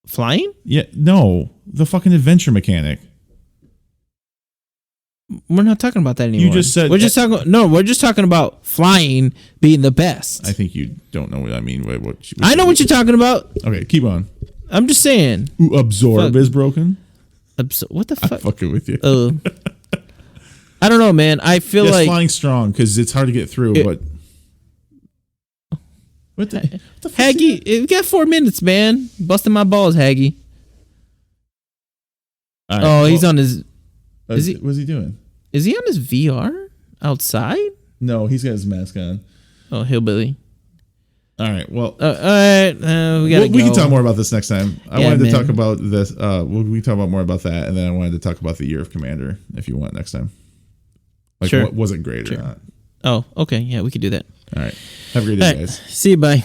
Flying? Yeah, no, the fucking adventure mechanic. We're not talking about that anymore. You just said we're just talking about flying being the best. I think you don't know what I mean. I know what you're talking about. Okay, keep on. I'm just saying. Ooh, Absorb is broken. What the fuck? I'm fucking with you. I don't know, man. I feel like flying strong because it's hard to get through. But what the Haggy? You got 4 minutes, man. Busting my balls, Haggy. Right, he's on his. What's he doing? Is he on his VR outside? No, he's got his mask on. Oh, hillbilly. All right. Well, all right. We can talk more about this next time. I wanted to talk about this. We talk about more about that, and then I wanted to talk about the Year of Commander if you want next time. Like, sure. Was it great or not? Oh, okay. Yeah, we could do that. All right. Have a great day, guys. See you. Bye.